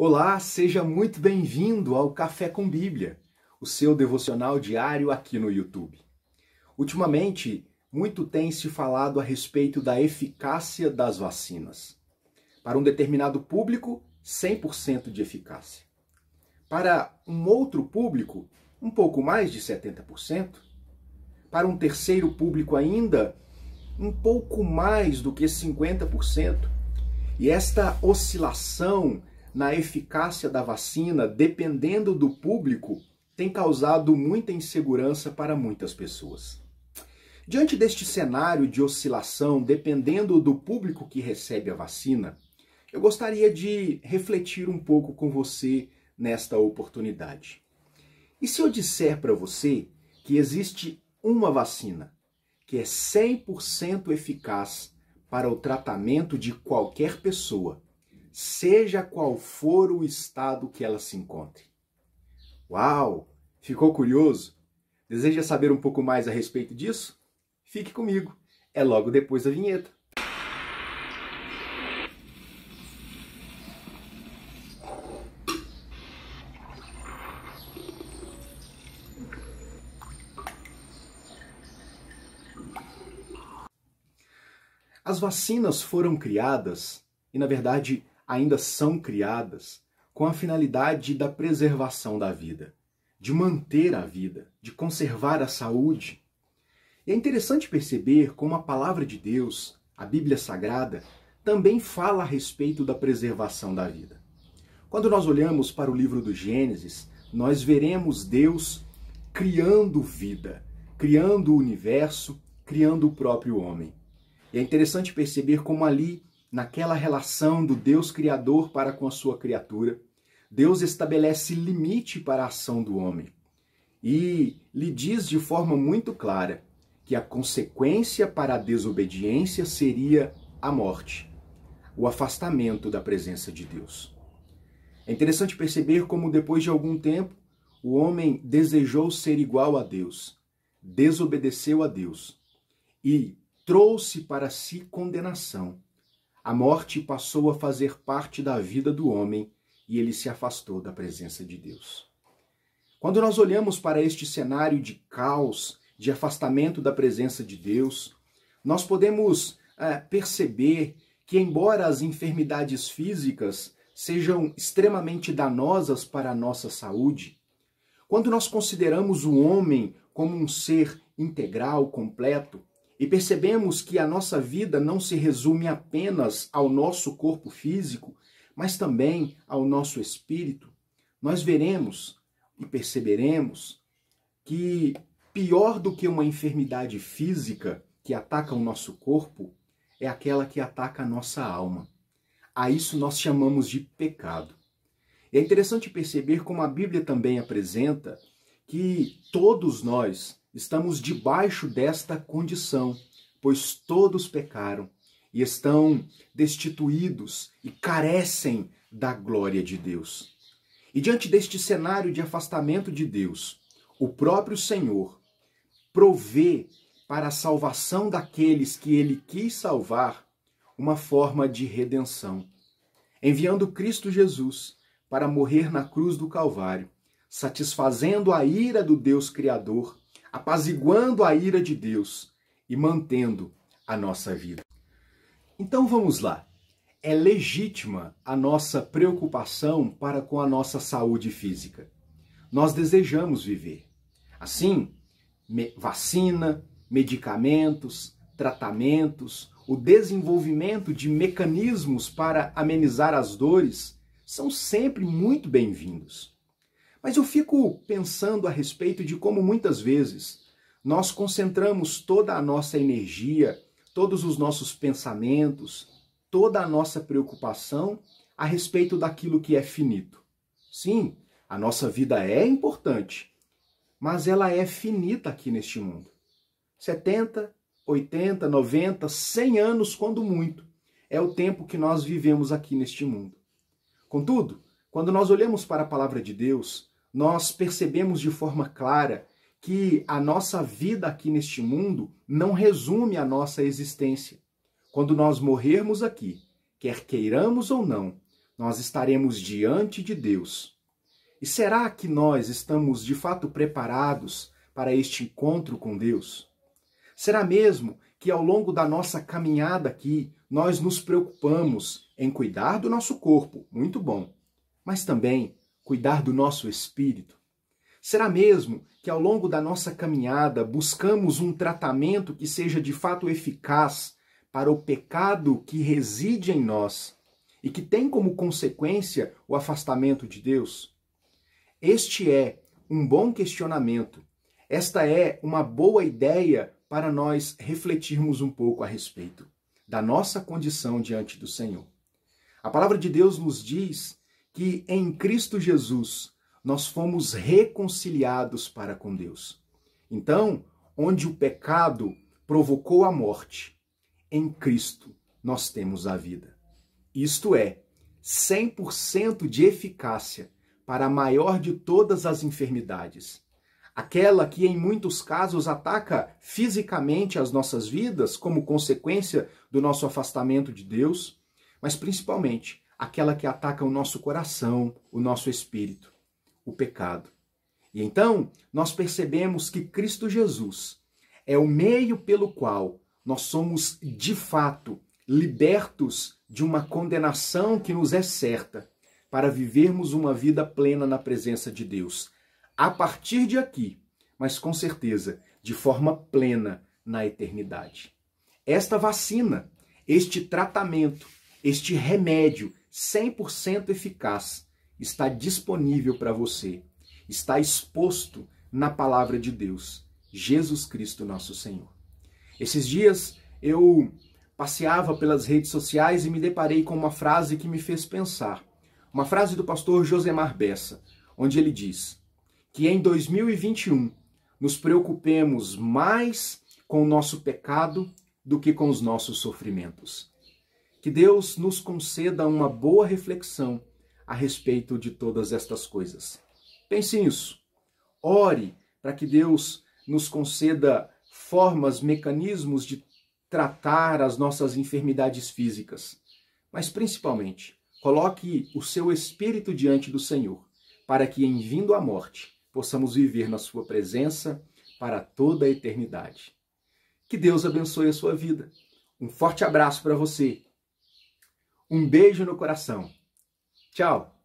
Olá, seja muito bem-vindo ao Café com Bíblia, o seu devocional diário aqui no YouTube. Ultimamente, muito tem se falado a respeito da eficácia das vacinas. Para um determinado público, 100% de eficácia. Para um outro público, um pouco mais de 70%. Para um terceiro público ainda, um pouco mais do que 50%. E esta oscilação na eficácia da vacina, dependendo do público, tem causado muita insegurança para muitas pessoas. Diante deste cenário de oscilação, dependendo do público que recebe a vacina, eu gostaria de refletir um pouco com você nesta oportunidade. E se eu disser para você que existe uma vacina que é 100% eficaz para o tratamento de qualquer pessoa, seja qual for o estado que ela se encontre? Uau! Ficou curioso? Deseja saber um pouco mais a respeito disso? Fique comigo, é logo depois da vinheta. As vacinas foram criadas, e na verdade ainda são criadas, com a finalidade da preservação da vida, de manter a vida, de conservar a saúde. E é interessante perceber como a palavra de Deus, a Bíblia Sagrada, também fala a respeito da preservação da vida. Quando nós olhamos para o livro do Gênesis, nós veremos Deus criando vida, criando o universo, criando o próprio homem. E é interessante perceber como ali, naquela relação do Deus Criador para com a sua criatura, Deus estabelece limite para a ação do homem e lhe diz de forma muito clara que a consequência para a desobediência seria a morte, o afastamento da presença de Deus. É interessante perceber como depois de algum tempo o homem desejou ser igual a Deus, desobedeceu a Deus e trouxe para si condenação. A morte passou a fazer parte da vida do homem e ele se afastou da presença de Deus. Quando nós olhamos para este cenário de caos, de afastamento da presença de Deus, nós podemos perceber que, embora as enfermidades físicas sejam extremamente danosas para a nossa saúde, quando nós consideramos o homem como um ser integral, completo, e percebemos que a nossa vida não se resume apenas ao nosso corpo físico, mas também ao nosso espírito, nós veremos e perceberemos que pior do que uma enfermidade física que ataca o nosso corpo é aquela que ataca a nossa alma. A isso nós chamamos de pecado. E é interessante perceber como a Bíblia também apresenta que todos nós estamos debaixo desta condição, pois todos pecaram e estão destituídos e carecem da glória de Deus. E diante deste cenário de afastamento de Deus, o próprio Senhor provê para a salvação daqueles que ele quis salvar uma forma de redenção, enviando Cristo Jesus para morrer na cruz do Calvário, satisfazendo a ira do Deus Criador, apaziguando a ira de Deus e mantendo a nossa vida. Então vamos lá. É legítima a nossa preocupação para com a nossa saúde física. Nós desejamos viver. Assim, vacina, medicamentos, tratamentos, o desenvolvimento de mecanismos para amenizar as dores são sempre muito bem-vindos. Mas eu fico pensando a respeito de como muitas vezes nós concentramos toda a nossa energia, todos os nossos pensamentos, toda a nossa preocupação a respeito daquilo que é finito. Sim, a nossa vida é importante, mas ela é finita aqui neste mundo. 70, 80, 90, 100 anos, quando muito, é o tempo que nós vivemos aqui neste mundo. Contudo, quando nós olhamos para a palavra de Deus, nós percebemos de forma clara que a nossa vida aqui neste mundo não resume a nossa existência. Quando nós morrermos aqui, quer queiramos ou não, nós estaremos diante de Deus. E será que nós estamos de fato preparados para este encontro com Deus? Será mesmo que ao longo da nossa caminhada aqui, nós nos preocupamos em cuidar do nosso corpo, muito bom, mas também cuidar do nosso espírito? Será mesmo que ao longo da nossa caminhada buscamos um tratamento que seja de fato eficaz para o pecado que reside em nós e que tem como consequência o afastamento de Deus? Este é um bom questionamento. Esta é uma boa ideia para nós refletirmos um pouco a respeito da nossa condição diante do Senhor. A palavra de Deus nos diz que em Cristo Jesus nós fomos reconciliados para com Deus. Então, onde o pecado provocou a morte, em Cristo nós temos a vida. Isto é, 100% de eficácia para a maior de todas as enfermidades. Aquela que em muitos casos ataca fisicamente as nossas vidas como consequência do nosso afastamento de Deus, mas principalmente aquela que ataca o nosso coração, o nosso espírito, o pecado. E então nós percebemos que Cristo Jesus é o meio pelo qual nós somos de fato libertos de uma condenação que nos é certa para vivermos uma vida plena na presença de Deus. A partir de aqui, mas com certeza de forma plena na eternidade. Esta vacina, este tratamento, este remédio 100% eficaz está disponível para você. Está exposto na palavra de Deus, Jesus Cristo nosso Senhor. Esses dias eu passeava pelas redes sociais e me deparei com uma frase que me fez pensar. Uma frase do pastor Josemar Bessa, onde ele diz que em 2021 nos preocupemos mais com o nosso pecado do que com os nossos sofrimentos. Que Deus nos conceda uma boa reflexão a respeito de todas estas coisas. Pense nisso. Ore para que Deus nos conceda formas, mecanismos de tratar as nossas enfermidades físicas. Mas principalmente, coloque o seu espírito diante do Senhor, para que em vindo a morte, possamos viver na sua presença para toda a eternidade. Que Deus abençoe a sua vida. Um forte abraço para você. Um beijo no coração. Tchau!